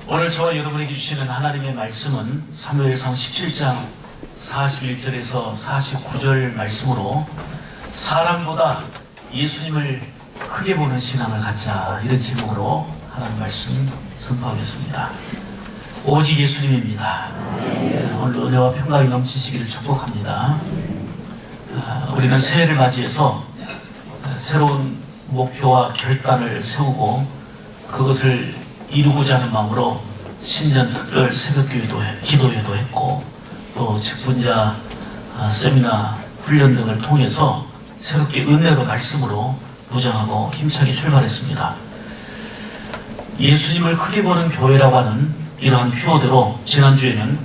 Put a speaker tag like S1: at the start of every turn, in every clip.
S1: 오늘 저와 여러분에게 주시는 하나님의 말씀은 사무엘상 17장 41절에서 49절 말씀으로 사람보다 예수님을 크게 보는 신앙을 갖자, 이런 제목으로 하나님 말씀 선포하겠습니다. 오직 예수님입니다. 오늘 은혜와 평강이 넘치시기를 축복합니다. 우리는 새해를 맞이해서 새로운 목표와 결단을 세우고 그것을 이루고자 하는 마음으로 신년 특별 기도회도 했고, 또 직분자 세미나 훈련 등을 통해서 새롭게 은혜로 말씀으로 무장하고 힘차게 출발했습니다. 예수님을 크게 보는 교회라고 하는 이러한 표어대로 지난주에는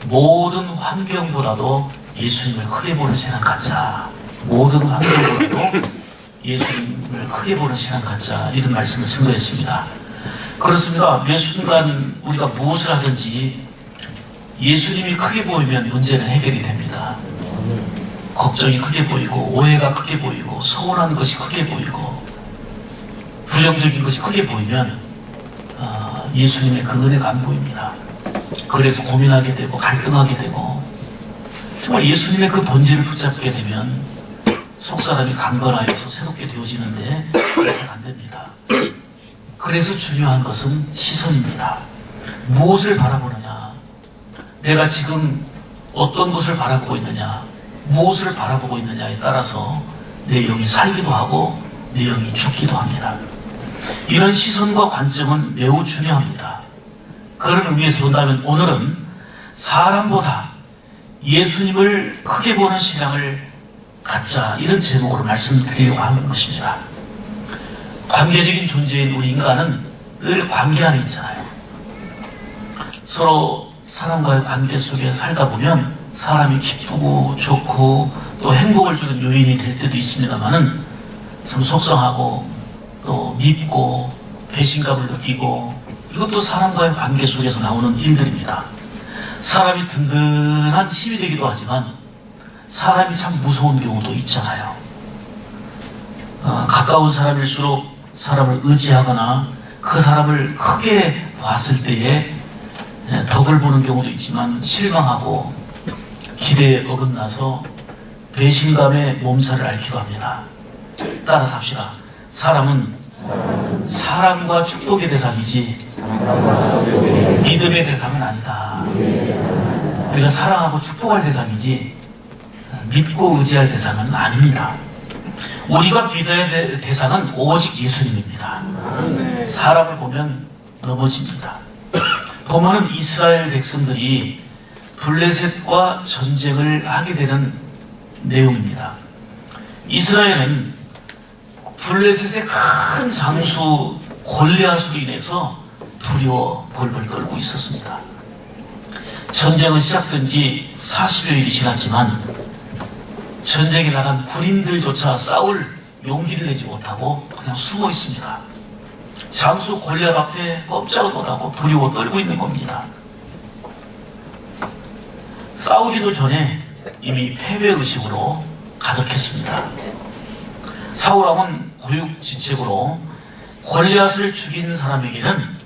S1: 모든 환경보다도 예수님을 크게 보는 신앙 갖자, 모든 환경보다도 예수님을 크게 보는 신앙 갖자, 이런 말씀을 증거했습니다. 그렇습니다. 매 순간 우리가 무엇을 하든지 예수님이 크게 보이면 문제는 해결이 됩니다. 걱정이 크게 보이고, 오해가 크게 보이고, 서운한 것이 크게 보이고, 부정적인 것이 크게 보이면 예수님의 그 은혜가 안 보입니다. 그래서 고민하게 되고 갈등하게 되고, 정말 예수님의 그 본질을 붙잡게 되면 속사람이 강건하여서 새롭게 되어지는데 잘 안 됩니다. 그래서 중요한 것은 시선입니다. 무엇을 바라보느냐, 내가 지금 어떤 것을 바라보고 있느냐, 무엇을 바라보고 있느냐에 따라서 내 영이 살기도 하고 내 영이 죽기도 합니다. 이런 시선과 관점은 매우 중요합니다. 그런 의미에서 본다면 오늘은 사람보다 예수님을 크게 보는 신앙을 갖자, 이런 제목으로 말씀드리려고 하는 것입니다. 관계적인 존재인 우리 인간은 늘 관계 안에 있잖아요. 서로 사람과의 관계 속에 살다 보면 사람이 기쁘고 좋고 또 행복을 주는 요인이 될 때도 있습니다만은 참 속상하고 또 밉고 배신감을 느끼고, 이것도 사람과의 관계 속에서 나오는 일들입니다. 사람이 든든한 힘이 되기도 하지만 사람이 참 무서운 경우도 있잖아요. 가까운 사람일수록 사람을 의지하거나 그 사람을 크게 봤을 때에 덕을 보는 경우도 있지만 실망하고 기대에 어긋나서 배신감에 몸살을 앓기도 합니다. 따라서 합시다. 사람은 사랑과 축복의 대상이지 믿음의 대상은 아니다. 우리가 사랑하고 축복할 대상이지 믿고 의지할 대상은 아닙니다. 우리가 믿어야 될 대상은 오직 예수님입니다. 사람을 보면 넘어집니다. 보면은 이스라엘 백성들이 블레셋과 전쟁을 하게 되는 내용입니다. 이스라엘은 블레셋의 큰 장수 골리앗으로 인해서 두려워 벌벌 떨고 있었습니다. 전쟁은 시작된 지 40여일이 지났지만 전쟁에 나간 군인들조차 싸울 용기를 내지 못하고 그냥 숨어 있습니다. 장수 골리앗 앞에 꼼짝을 못하고 두려워 떨고 있는 겁니다. 싸우기도 전에 이미 패배의식으로 가득했습니다. 사울왕은 고육지책으로 골리앗을 죽인 사람에게는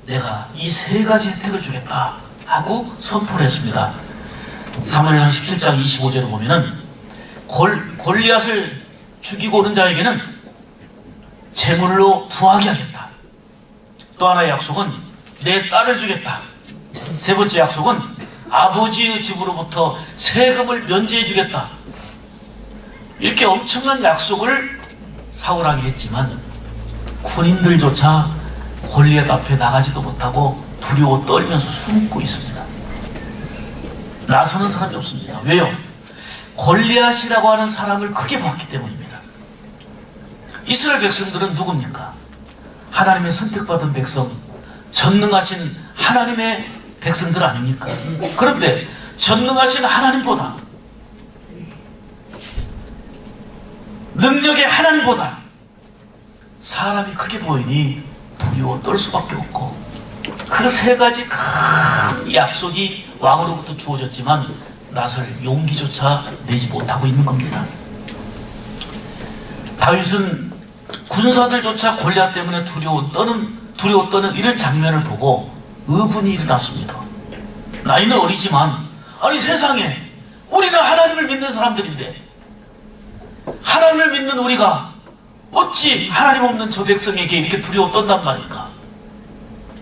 S1: 내가 이 세 가지 혜택을 주겠다 하고 선포를 했습니다. 사무엘상 17장 25절을 보면은 골리앗을 죽이고 오는 자에게는 제물로 부하게 하겠다. 또 하나의 약속은 내 딸을 주겠다. 세 번째 약속은 아버지의 집으로부터 세금을 면제해 주겠다. 이렇게 엄청난 약속을 사울왕이 했지만 군인들조차 골리앗 앞에 나가지도 못하고 두려워 떨면서 숨고 있습니다. 나서는 사람이 없습니다. 왜요? 골리앗이라고 하는 사람을 크게 봤기 때문입니다. 이스라엘 백성들은 누굽니까? 하나님의 선택받은 백성, 전능하신 하나님의 백성들 아닙니까? 그런데 전능하신 하나님보다, 능력의 하나님보다 사람이 크게 보이니 두려워 떨 수밖에 없고, 그 세 가지 큰 약속이 왕으로부터 주어졌지만 나설 용기조차 내지 못하고 있는 겁니다. 다윗은 군사들조차 골리앗 때문에 두려워 떠는 이런 장면을 보고 의분이 일어났습니다. 나이는 어리지만, 아니 세상에 우리는 하나님을 믿는 사람들인데 하나님을 믿는 우리가 어찌 하나님 없는 저 백성에게 이렇게 두려워 떤단 말인가.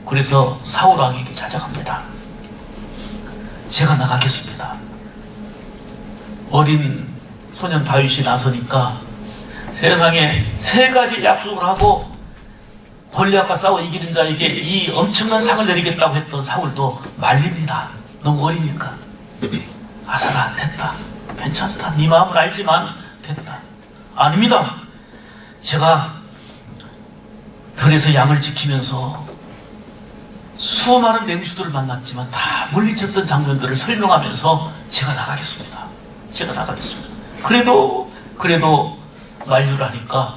S1: 그래서 사울 왕에게 찾아갑니다. 제가 나가겠습니다. 어린 소년 다윗이 나서니까 세상에 3가지 약속을 하고 골리앗과 싸워 이기는 자에게 이 엄청난 상을 내리겠다고 했던 사울도 말립니다. 너무 어리니까. 아사가 됐다. 괜찮다. 네 마음을 알지만 됐다. 아닙니다. 제가 들에서 양을 지키면서 수많은 맹수들을 만났지만 다 물리쳤던 장면들을 설명하면서 제가 나가겠습니다. 제가 나가겠습니다. 그래도 만류를 하니까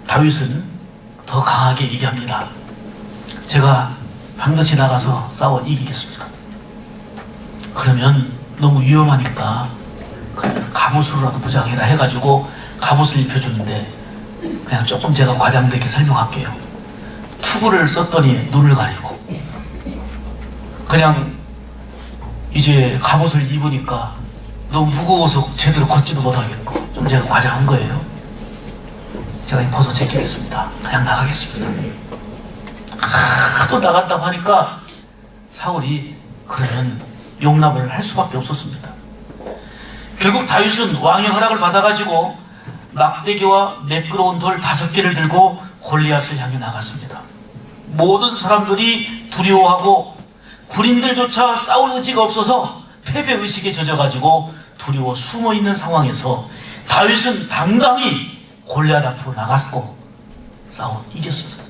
S1: 다윗은 더 강하게 얘기합니다. 제가 반드시 나가서 싸워 이기겠습니다. 그러면 너무 위험하니까 갑옷으로라도 무장해라 해가지고 갑옷을 입혀주는데 그냥 조금 제가 과장되게 설명할게요. 투구를 썼더니 눈을 가리고 그냥 이제 갑옷을 입으니까 너무 무거워서 제대로 걷지도 못하겠고 좀 제가 과장한 거예요. 제가 벗어 제끼겠습니다. 그냥 나가겠습니다. 또 나간다고 하니까 사울이 그러면 용납을 할 수밖에 없었습니다. 결국 다윗은 왕의 허락을 받아가지고 막대기와 매끄러운 돌 5개를 들고 골리앗을 향해 나갔습니다. 모든 사람들이 두려워하고 군인들조차 싸울 의지가 없어서 패배의식에 젖어가지고 두려워 숨어있는 상황에서 다윗은 당당히 골리앗 앞으로 나갔고 싸워 이겼습니다.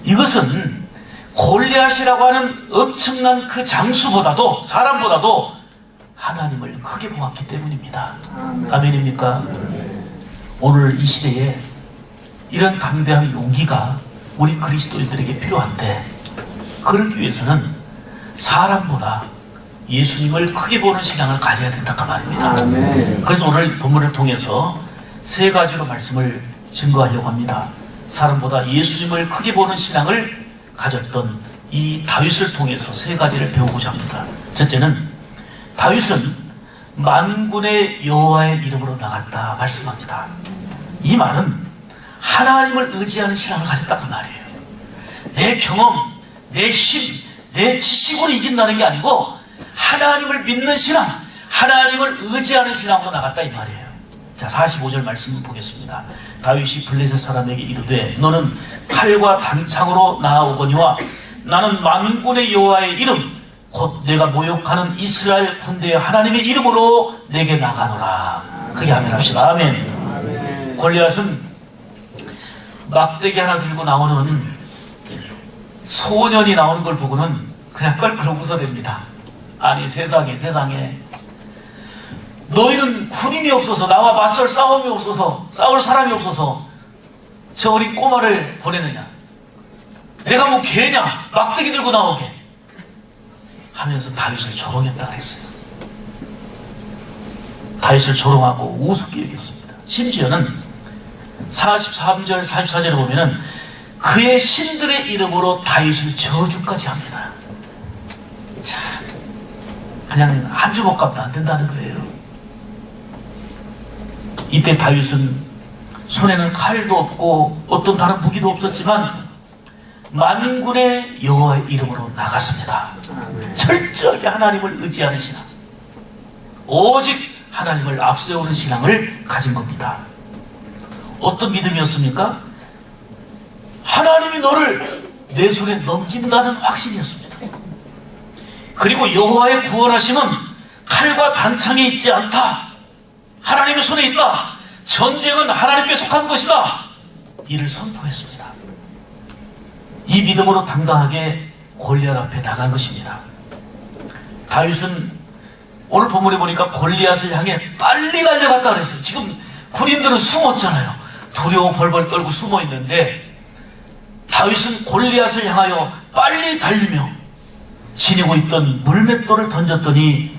S1: 이것은 골리앗이라고 하는 엄청난 그 장수보다도 사람보다도 하나님을 크게 보았기 때문입니다. 아멘입니까? 오늘 이 시대에 이런 담대한 용기가 우리 그리스도인들에게 필요한데 그러기 위해서는 사람보다 예수님을 크게 보는 신앙을 가져야 된다고 말입니다. 그래서 오늘 본문을 통해서 3가지로 말씀을 증거하려고 합니다. 사람보다 예수님을 크게 보는 신앙을 가졌던 이 다윗을 통해서 3가지를 배우고자 합니다. 첫째는 다윗은 만군의 여호와의 이름으로 나갔다 말씀합니다. 이 말은 하나님을 의지하는 신앙을 가졌다고 말이에요. 내 경험, 내 힘, 내 지식으로 이긴다는 게 아니고 하나님을 믿는 신앙, 하나님을 의지하는 신앙으로 나갔다 이 말이에요. 자, 45절 말씀 보겠습니다. 다윗이 블레셋 사람에게 이르되 너는 칼과 단창으로 나아오거니와 나는 만군의 여호와의 이름 곧 내가 모욕하는 이스라엘 군대의 하나님의 이름으로 내게 나가노라. 크게 아멘 합시다. 아멘. 골리앗은 막대기 하나 들고 나오는 소년이 나오는 걸 보고는 그냥 껄끄러 웃어댑니다. 아니 세상에 너희는 군인이 없어서 나와 맞설 싸움이 없어서 싸울 사람이 없어서 저 어린 꼬마를 보내느냐. 내가 뭐 개냐 막대기 들고 나오게 하면서 다윗을 조롱했다 그랬어요. 다윗을 조롱하고 우습게 여겼습니다. 심지어는 43절 44절에 보면은 그의 신들의 이름으로 다윗을 저주까지 합니다. 자, 그냥 한 주먹값도 안 된다는 거예요. 이때 다윗은 손에는 칼도 없고 어떤 다른 무기도 없었지만 만군의 여호와의 이름으로 나갔습니다. 철저하게 하나님을 의지하는 신앙, 오직 하나님을 앞세우는 신앙을 가진 겁니다. 어떤 믿음이었습니까? 하나님이 너를 내 손에 넘긴다는 확신이었습니다. 그리고 여호와의 구원하심은 칼과 단창에 있지 않다. 하나님의 손에 있다. 전쟁은 하나님께 속한 것이다. 이를 선포했습니다. 이 믿음으로 당당하게 골리앗 앞에 나간 것입니다. 다윗은 오늘 본문에 보니까 골리앗을 향해 빨리 달려갔다 그랬어요. 지금 군인들은 숨었잖아요. 두려워 벌벌 떨고 숨어 있는데 다윗은 골리앗을 향하여 빨리 달리며 지니고 있던 물맷돌을 던졌더니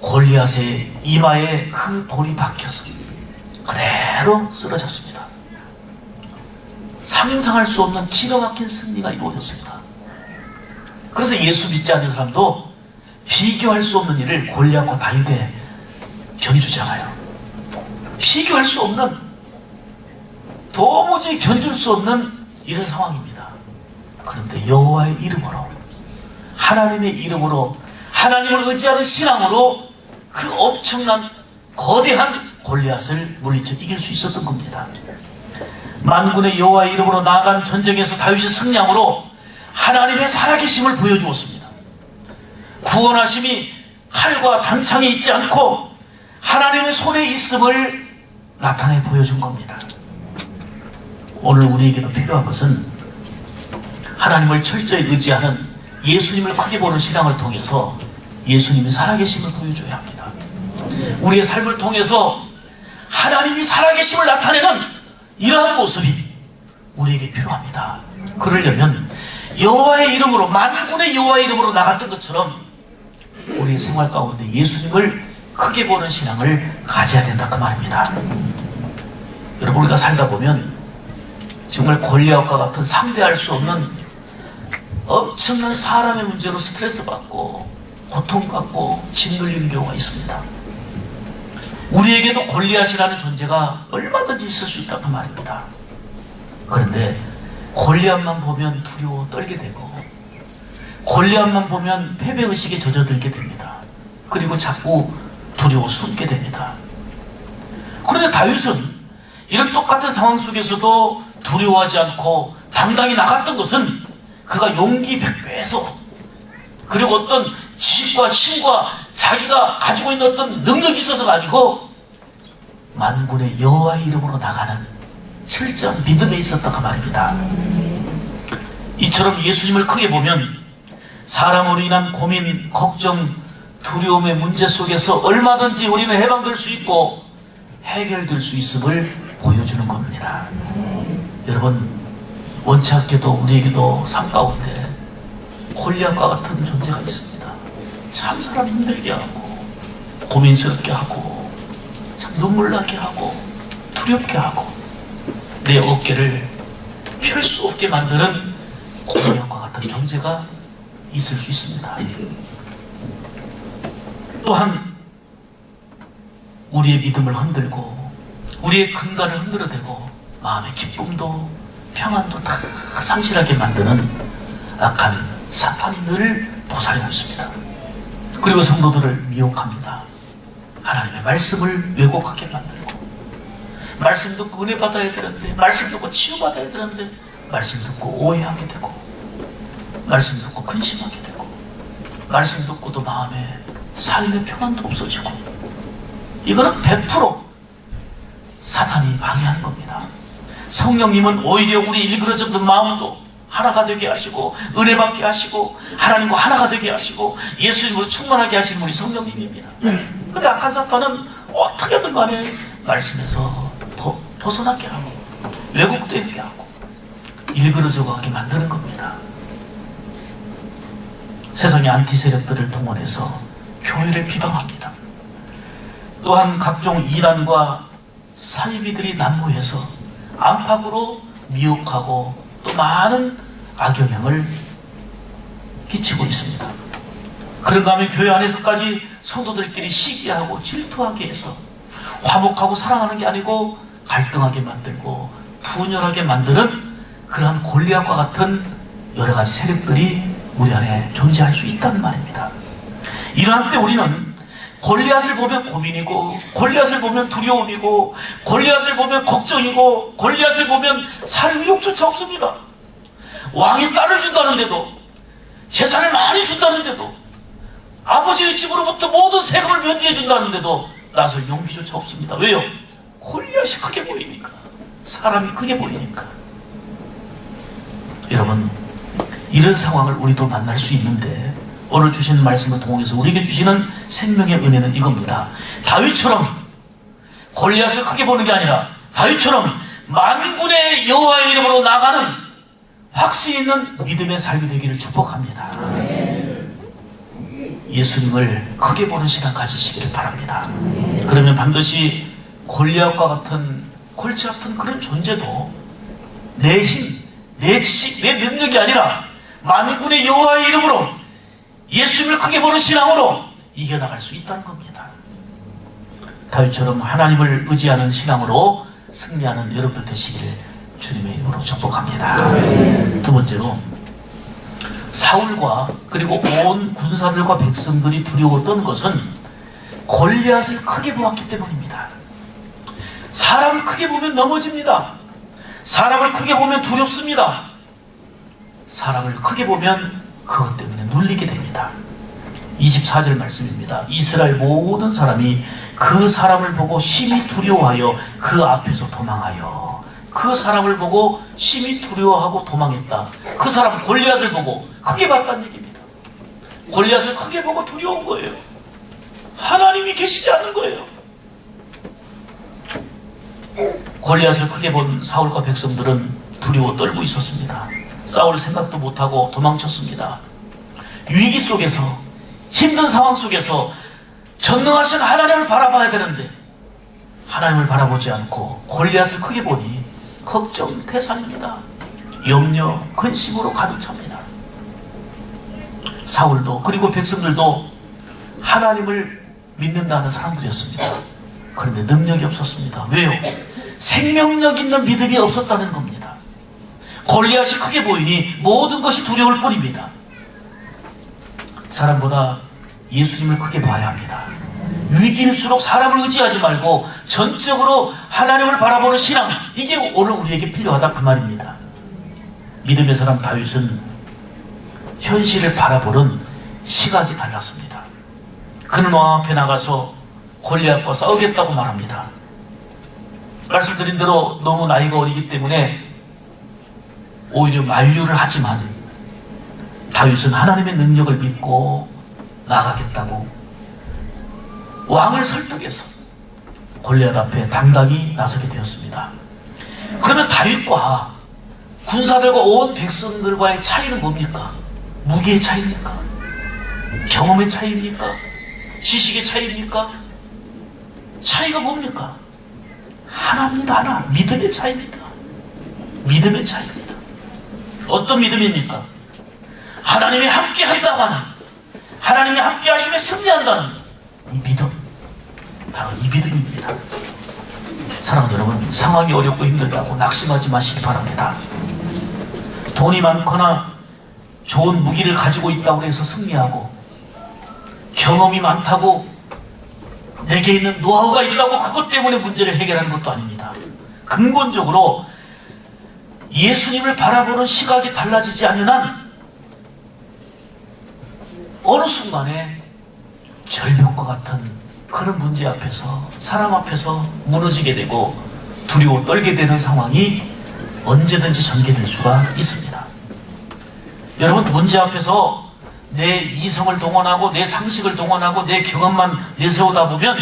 S1: 골리앗의 이마에 그 돌이 박혀서 그대로 쓰러졌습니다. 상상할 수 없는 기가 막힌 승리가 이루어졌습니다. 그래서 예수 믿지 않는 사람도 비교할 수 없는 일을 골리앗과 다윗에 견주잖아요. 비교할 수 없는, 도무지 견줄 수 없는 이런 상황입니다. 그런데 여호와의 이름으로, 하나님의 이름으로, 하나님을 의지하는 신앙으로 그 엄청난 거대한 골리앗을 물리쳐 이길 수 있었던 겁니다. 만군의 여호와의 이름으로 나아간 전쟁에서 다윗의 승리함으로 하나님의 살아계심을 보여주었습니다. 구원하심이 칼과 단창에 있지 않고 하나님의 손에 있음을 나타내 보여준 겁니다. 오늘 우리에게도 필요한 것은 하나님을 철저히 의지하는 예수님을 크게 보는 신앙을 통해서 예수님이 살아계심을 보여줘야 합니다. 우리의 삶을 통해서 하나님이 살아계심을 나타내는 이러한 모습이 우리에게 필요합니다. 그러려면 여호와의 이름으로, 만군의 여호와의 이름으로 나갔던 것처럼 우리의 생활 가운데 예수님을 크게 보는 신앙을 가져야 된다, 그 말입니다. 여러분, 우리가 살다 보면 정말 골리앗과 같은 상대할 수 없는 엄청난 사람의 문제로 스트레스 받고 고통받고 짓눌리는 경우가 있습니다. 우리에게도 골리앗이라는 존재가 얼마든지 있을 수 있다, 그 말입니다. 그런데 골리앗만 보면 두려워 떨게 되고, 골리앗만 보면 패배의식에 젖어들게 됩니다. 그리고 자꾸 두려워 숨게 됩니다. 그런데 다윗은 이런 똑같은 상황 속에서도 두려워하지 않고 당당히 나갔던 것은 그가 용기 백배에서, 그리고 어떤 지식과 힘과 자기가 가지고 있는 어떤 능력이 있어서가 아니고 만군의 여호와의 이름으로 나가는 철저한 믿음에 있었다, 그 말입니다. 이처럼 예수님을 크게 보면 사람으로 인한 고민, 걱정, 두려움의 문제 속에서 얼마든지 우리는 해방될 수 있고 해결될 수 있음을 보여주는 겁니다. 여러분, 원치 않게도 우리에게도 삶 가운데 골리앗과 같은 존재가 있습니다. 참 사람 힘들게 하고 고민스럽게 하고 참 눈물 나게 하고 두렵게 하고 내 어깨를 펼 수 없게 만드는 골리앗과 같은 존재가 있을 수 있습니다. 또한 우리의 믿음을 흔들고 우리의 근간을 흔들어대고 마음의 기쁨도 평안도 다 상실하게 만드는 악한 사탄이 늘 도사리고 있습니다. 그리고 성도들을 미혹합니다. 하나님의 말씀을 왜곡하게 만들고, 말씀 듣고 은혜 받아야 되는데, 말씀 듣고 치유받아야 되는데 말씀 듣고 오해하게 되고, 말씀 듣고 근심하게 되고, 말씀 듣고도 마음에 삶의 평안도 없어지고, 이거는 100% 사탄이 방해하는 겁니다. 성령님은 오히려 우리 일그러졌던 마음도 하나가 되게 하시고 은혜 받게 하시고 하나님과 하나가 되게 하시고 예수님으로 충만하게 하시는 분이 성령님입니다. 근데 악한 사탄은 어떻게든 간에 말씀에서 벗어나게 하고 왜곡되게 하고 일그러져 가게 만드는 겁니다. 세상의 안티 세력들을 동원해서 교회를 비방합니다. 또한 각종 이단과 사이비들이 난무해서 안팎으로 미혹하고 또 많은 악영향을 끼치고 있습니다. 그런가 하면 교회 안에서까지 성도들끼리 시기하고 질투하게 해서 화목하고 사랑하는 게 아니고 갈등하게 만들고 분열하게 만드는 그러한 골리앗과 같은 여러 가지 세력들이 우리 안에 존재할 수 있다는 말입니다. 이러한 때 우리는 골리앗을 보면 고민이고, 골리앗을 보면 두려움이고, 골리앗을 보면 걱정이고, 골리앗을 보면 살 의욕조차 없습니다. 왕이 딸을 준다는데도, 재산을 많이 준다는데도, 아버지의 집으로부터 모든 세금을 면제해 준다는데도 나설 용기조차 없습니다. 왜요? 골리앗이 크게 보이니까, 사람이 크게 보이니까. 여러분, 이런 상황을 우리도 만날 수 있는데 오늘 주시는 말씀을 통해서 우리에게 주시는 생명의 은혜는 이겁니다. 다윗처럼 골리앗을 크게 보는 게 아니라 다윗처럼 만군의 여호와의 이름으로 나가는 확신 있는 믿음의 삶이 되기를 축복합니다. 예수님을 크게 보는 신앙 가지시기를 바랍니다. 그러면 반드시 골리앗과 같은 골치 아픈 그런 존재도 내 힘, 내 지식, 내 능력이 아니라 만군의 여호와의 이름으로 예수님을 크게 보는 신앙으로 이겨나갈 수 있다는 겁니다. 다윗처럼 하나님을 의지하는 신앙으로 승리하는 여러분들 되시기를 주님의 이름으로 축복합니다. 두 번째로, 사울과 그리고 온 군사들과 백성들이 두려워 떤 것은 골리앗을 크게 보았기 때문입니다. 사람을 크게 보면 넘어집니다. 사람을 크게 보면 두렵습니다. 사람을 크게 보면 그것 때문에 눌리게 됩니다. 24절 말씀입니다. 이스라엘 모든 사람이 그 사람을 보고 심히 두려워하여 그 앞에서 도망하여. 그 사람을 보고 심히 두려워하고 도망했다. 그 사람 골리앗을 보고 크게 봤다는 얘기입니다. 골리앗을 크게 보고 두려운 거예요. 하나님이 계시지 않는 거예요. 골리앗을 크게 본 사울과 백성들은 두려워 떨고 있었습니다. 싸울 생각도 못하고 도망쳤습니다. 위기 속에서, 힘든 상황 속에서 전능하신 하나님을 바라봐야 되는데 하나님을 바라보지 않고 골리앗을 크게 보니 걱정 태산입니다. 염려, 근심으로 가득 찹니다. 사울도 그리고 백성들도 하나님을 믿는다는 사람들이었습니다. 그런데 능력이 없었습니다. 왜요? 생명력 있는 믿음이 없었다는 겁니다. 골리앗이 크게 보이니 모든 것이 두려울 뿐입니다. 사람보다 예수님을 크게 봐야 합니다. 위기일수록 사람을 의지하지 말고 전적으로 하나님을 바라보는 신앙, 이게 오늘 우리에게 필요하다 그 말입니다. 믿음의 사람 다윗은 현실을 바라보는 시각이 달랐습니다. 그는 왕 앞에 나가서 골리앗과 싸우겠다고 말합니다. 말씀드린 대로 너무 나이가 어리기 때문에 오히려 만류를 하지만 다윗은 하나님의 능력을 믿고 나가겠다고 왕을 설득해서 골리앗 앞에 당당히 나서게 되었습니다. 그러면 다윗과 군사들과 온 백성들과의 차이는 뭡니까? 무게의 차이입니까? 경험의 차이입니까? 지식의 차이입니까? 차이가 뭡니까? 하나입니다. 하나. 믿음의 차이입니다. 믿음의 차이입니다. 어떤 믿음입니까? 하나님이 함께 한다는, 하나님이 함께 하시면 승리한다는 이 믿음, 바로 이 믿음입니다. 사랑하는 여러분, 상황이 어렵고 힘들다고 낙심하지 마시기 바랍니다. 돈이 많거나 좋은 무기를 가지고 있다고 해서 승리하고, 경험이 많다고 내게 있는 노하우가 있다고 그것 때문에 문제를 해결하는 것도 아닙니다. 근본적으로 예수님을 바라보는 시각이 달라지지 않는 한 어느 순간에 절벽과 같은 그런 문제 앞에서, 사람 앞에서 무너지게 되고 두려워 떨게 되는 상황이 언제든지 전개될 수가 있습니다. 여러분, 문제 앞에서 내 이성을 동원하고 내 상식을 동원하고 내 경험만 내세우다 보면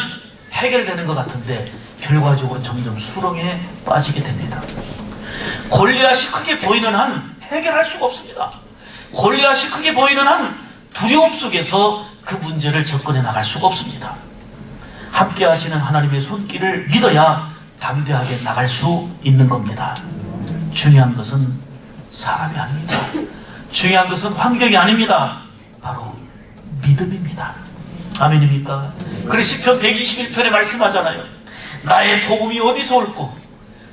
S1: 해결되는 것 같은데 결과적으로 점점 수렁에 빠지게 됩니다. 골리앗이 크게 보이는 한 해결할 수가 없습니다. 골리앗이 크게 보이는 한 두려움 속에서 그 문제를 접근해 나갈 수가 없습니다. 함께 하시는 하나님의 손길을 믿어야 담대하게 나갈 수 있는 겁니다. 중요한 것은 사람이 아닙니다. 중요한 것은 환경이 아닙니다. 바로 믿음입니다. 아멘입니까? 그래서 시편 121편에 말씀하잖아요. 나의 도움이 어디서 올꼬?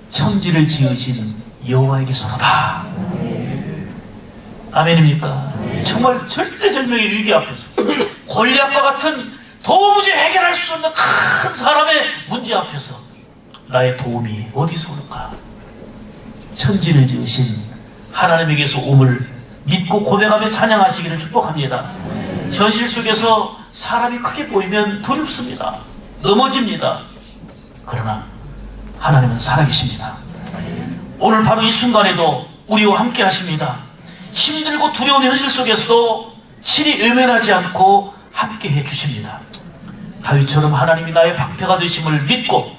S1: 천지를 지으신 여호와에게서로다. 아멘입니까? 정말 절대절명의 위기 앞에서, 골리앗과 같은 도무지 해결할 수 없는 큰 사람의 문제 앞에서 나의 도움이 어디서 올까? 천지를 지으신 하나님에게서 옴을 믿고 고백하며 찬양하시기를 축복합니다. 현실 속에서 사람이 크게 보이면 두렵습니다. 넘어집니다. 그러나 하나님은 살아계십니다. 오늘 바로 이 순간에도 우리와 함께 하십니다. 힘들고 두려운 현실 속에서도 신이 외면하지 않고 함께 해주십니다. 다윗처럼 하나님이 나의 방패가 되심을 믿고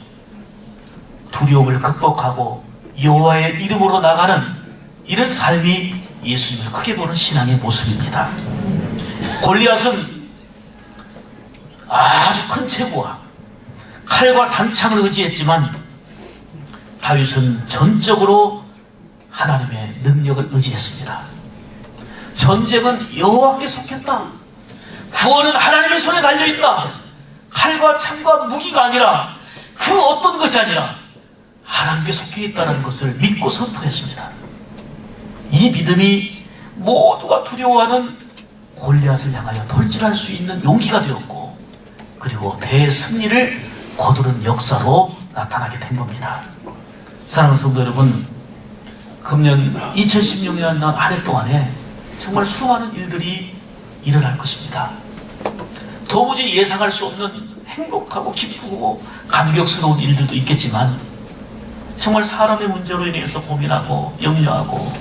S1: 두려움을 극복하고 여호와의 이름으로 나가는 이런 삶이 예수님을 크게 보는 신앙의 모습입니다. 골리앗은 아주 큰 체구와 칼과 단창을 의지했지만 다윗은 전적으로 하나님의 능력을 의지했습니다. 전쟁은 여호와께 속했다. 구원은 하나님의 손에 달려있다. 칼과 창과 무기가 아니라 그 어떤 것이 아니라 하나님께 속해 있다는 것을 믿고 선포했습니다. 이 믿음이 모두가 두려워하는 골리앗을 향하여 돌진할 수 있는 용기가 되었고, 그리고 대승리를 거두는 역사로 나타나게 된 겁니다. 사랑하는 성도 여러분, 금년 2016년 한 해 동안에 정말 수많은 일들이 일어날 것입니다. 도무지 예상할 수 없는 행복하고 기쁘고 감격스러운 일들도 있겠지만, 정말 사람의 문제로 인해서 고민하고 염려하고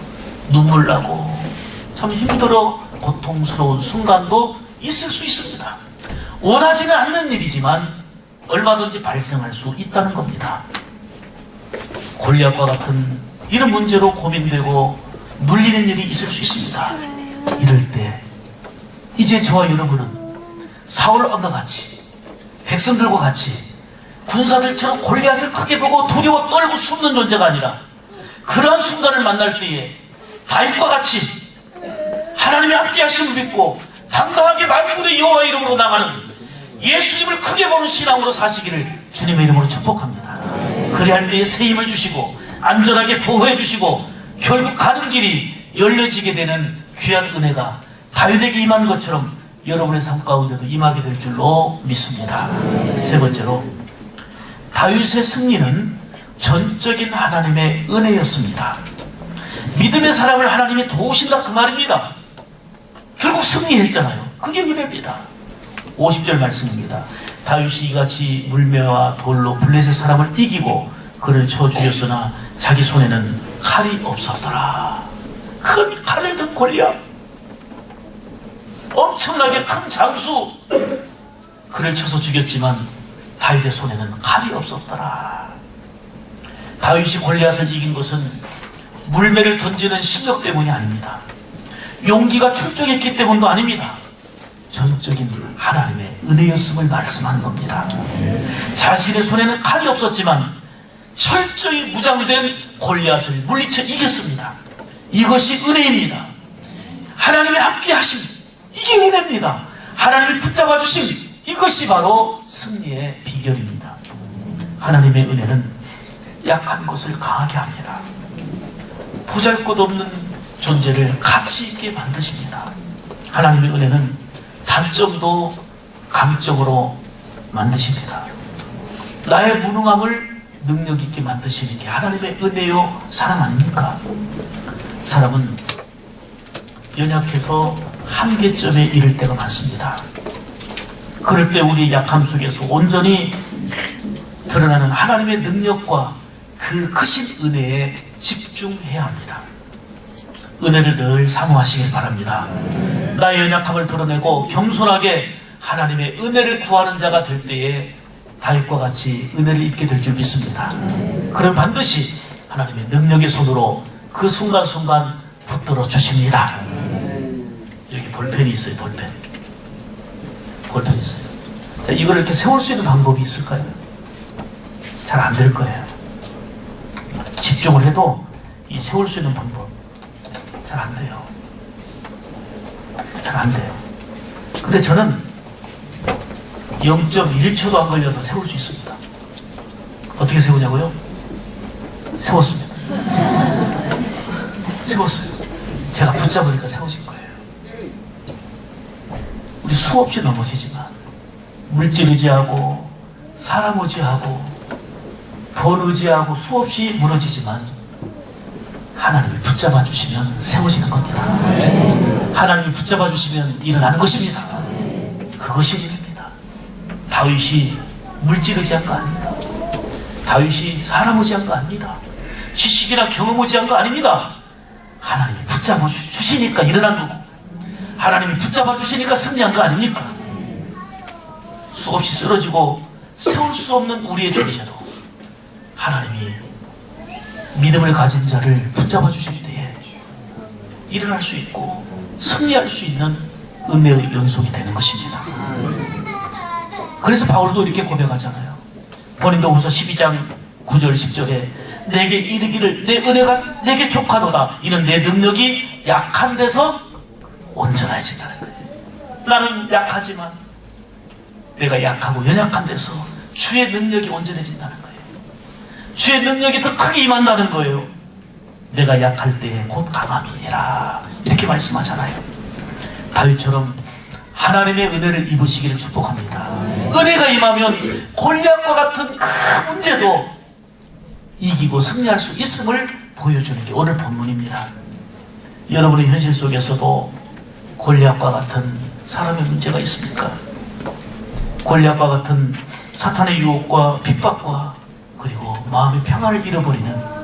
S1: 눈물 나고 참 힘들어 고통스러운 순간도 있을 수 있습니다. 원하지는 않는 일이지만 얼마든지 발생할 수 있다는 겁니다. 골리앗과 같은 이런 문제로 고민되고 눌리는 일이 있을 수 있습니다. 이럴 때 이제 저와 여러분은 사울왕과 같이, 백성들과 같이 군사들처럼 골리앗을 크게 보고 두려워 떨고 숨는 존재가 아니라, 그러한 순간을 만날 때에 다윗과 같이 하나님의 함께 하심을 믿고 당당하게 만군의 여호와 이름으로 나가는 예수님을 크게 보는 신앙으로 사시기를 주님의 이름으로 축복합니다. 그래야 때에 새 힘을 주시고 안전하게 보호해 주시고 결국 가는 길이 열려지게 되는 귀한 은혜가 다윗에게 임한 것처럼 여러분의 삶 가운데도 임하게 될 줄로 믿습니다. 세 번째로, 다윗의 승리는 전적인 하나님의 은혜였습니다. 믿음의 사람을 하나님이 도우신다 그 말입니다. 결국 승리했잖아요. 그게 은혜입니다. 50절 말씀입니다. 다윗이 이같이 물매와 돌로 블레셋 사람을 이기고 그를 쳐 죽였으나 자기 손에는 칼이 없었더라. 큰 칼을 든 골리앗, 엄청나게 큰 장수, 그를 쳐서 죽였지만 다윗의 손에는 칼이 없었더라. 다윗이 골리앗을 이긴 것은 물매를 던지는 실력 때문이 아닙니다. 용기가 출중했기 때문도 아닙니다. 전적인 하나님의 은혜였음을 말씀하는 겁니다. 자신의 손에는 칼이 없었지만 철저히 무장된 골리앗을 물리쳐 이겼습니다. 이것이 은혜입니다. 하나님의 함께 하심, 이게 은혜입니다. 하나님이 붙잡아 주심, 이것이 바로 승리의 비결입니다. 하나님의 은혜는 약한 것을 강하게 합니다. 보잘것없는 존재를 가치 있게 만드십니다. 하나님의 은혜는 단점도 강점으로 만드십니다. 나의 무능함을 능력 있게 만드시는 게 하나님의 은혜요 사람 아닙니까? 사람은 연약해서 한계점에 이를 때가 많습니다. 그럴 때 우리 약함 속에서 온전히 드러나는 하나님의 능력과 그 크신 은혜에 집중해야 합니다. 은혜를 늘 사모하시길 바랍니다. 나의 연약함을 드러내고 겸손하게 하나님의 은혜를 구하는 자가 될 때에 다윗과 같이 은혜를 입게 될 줄 믿습니다. 그럼 반드시 하나님의 능력의 손으로 그 순간순간 붙들어 주십니다. 여기 볼펜이 있어요. 볼펜 있어요. 자, 이걸 이렇게 세울 수 있는 방법이 있을까요? 잘 안 될 거예요. 집중을 해도 이 세울 수 있는 방법 잘 안 돼요. 잘 안 돼요. 근데 저는 0.1초도 안 걸려서 세울 수 있습니다. 어떻게 세우냐고요? 세웠습니다. 세웠어요. 제가 붙잡으니까 세워진 거예요. 우리 수없이 넘어지지만 물질 의지하고 사람 의지하고 돈 의지하고 수없이 무너지지만 하나님이 붙잡아 주시면 세워지는 겁니다. 하나님이 붙잡아 주시면 일어나는 것입니다. 그것이 일입니다. 다윗이 물질 의지한 거 아닙니다. 다윗이 사람 의지한 거 아닙니다. 지식이나 경험 의지한 거 아닙니다. 하나님이 붙잡아 주시니까 일어난 거고, 하나님이 붙잡아 주시니까 승리한 거 아닙니까? 수없이 쓰러지고 세울 수 없는 우리의 존재도 하나님이 믿음을 가진 자를 붙잡아 주실 때에 일어날 수 있고 승리할 수 있는 은혜의 연속이 되는 것입니다. 그래서 바울도 이렇게 고백하잖아요. 고린도후서 12장 9절 10절에 내게 이르기를 내 은혜가 내게 족하도다. 이는 내 능력이 약한 데서 온전해진다는 거예요. 나는 약하지만 내가 약하고 연약한 데서 주의 능력이 온전해진다는 거예요. 주의 능력이 더 크게 임한다는 거예요. 내가 약할 때에 곧 강함이니라. 이렇게 말씀하잖아요. 다윗처럼 하나님의 은혜를 입으시기를 축복합니다. 은혜가 임하면 골리앗과 같은 큰 문제도 이기고 승리할 수 있음을 보여주는 게 오늘 본문입니다. 여러분의 현실 속에서도 골리앗과 같은 사람의 문제가 있습니까? 골리앗과 같은 사탄의 유혹과 핍박과 그리고 마음의 평안을 잃어버리는,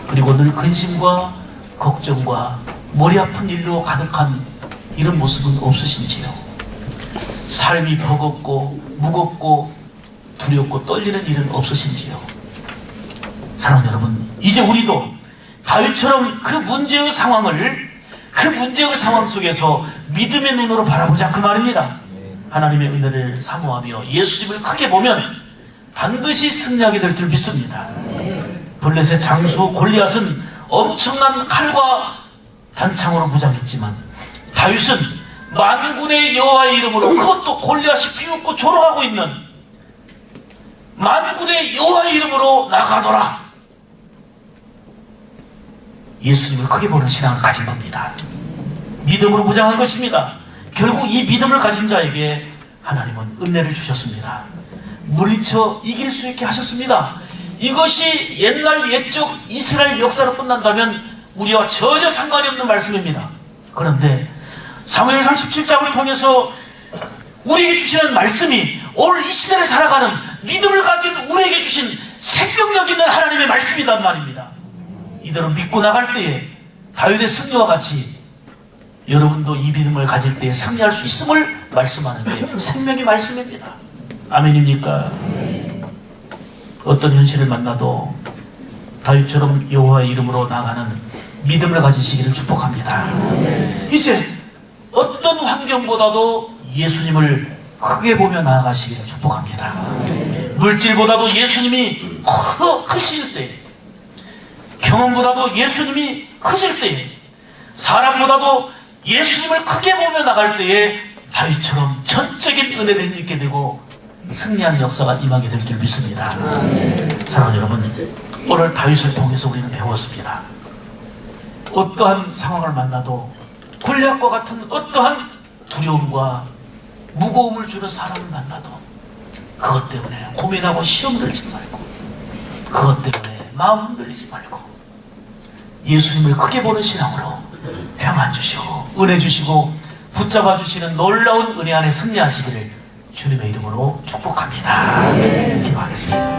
S1: 그리고 늘 근심과 걱정과 머리 아픈 일로 가득한 이런 모습은 없으신지요? 삶이 버겁고 무겁고 두렵고 떨리는 일은 없으신지요? 사랑하는 여러분, 이제 우리도 다윗처럼 그 문제의 상황 속에서 믿음의 눈으로 바라보자, 그 말입니다. 하나님의 은혜를 사모하며 예수님을 크게 보면 반드시 승리하게 될 줄 믿습니다. 블레셋 장수 골리앗은 엄청난 칼과 단창으로 무장했지만 다윗은 만군의 여호와의 이름으로, 그것도 골리앗이 비웃고 조롱하고 있는 만군의 여호와의 이름으로 나가노라. 예수님을 크게 보는 신앙을 가진 겁니다. 믿음으로 무장한 것입니다. 결국 이 믿음을 가진 자에게 하나님은 은혜를 주셨습니다. 물리쳐 이길 수 있게 하셨습니다. 이것이 옛날 옛적 이스라엘 역사로 끝난다면 우리와 전혀 상관이 없는 말씀입니다. 그런데 사무엘상 17장을 통해서 우리에게 주시는 말씀이 오늘 이 시대를 살아가는 믿음을 가진 우리에게 주신 생명력 있는 하나님의 말씀이란 말입니다. 이대로 믿고 나갈 때에 다윗의 승리와 같이 여러분도 이 믿음을 가질 때에 승리할 수 있음을 말씀하는 게 생명의 말씀입니다. 아멘입니까? 어떤 현실을 만나도 다윗처럼 여호와의 이름으로 나가는 믿음을 가지시기를 축복합니다. 이제 어떤 환경보다도 예수님을 크게 보며 나아가시기를 축복합니다. 물질보다도 예수님이 크실 때, 경험보다도 예수님이 크실 때에, 사람보다도 예수님을 크게 보며 나갈 때에 다윗처럼 전적인 은혜를 입게 되고 승리하는 역사가 임하게 될 줄 믿습니다. 사랑하는 여러분, 오늘 다윗을 통해서 우리는 배웠습니다. 어떠한 상황을 만나도 골리앗과 같은 어떠한 두려움과 무거움을 주는 사람을 만나도 그것 때문에 고민하고 시험 들지 말고, 그것 때문에 마음 흔들리지 말고 예수님을 크게 보는 신앙으로 평안 주시고 은혜 주시고 붙잡아 주시는 놀라운 은혜 안에 승리하시기를 주님의 이름으로 축복합니다. 기도하겠습니다.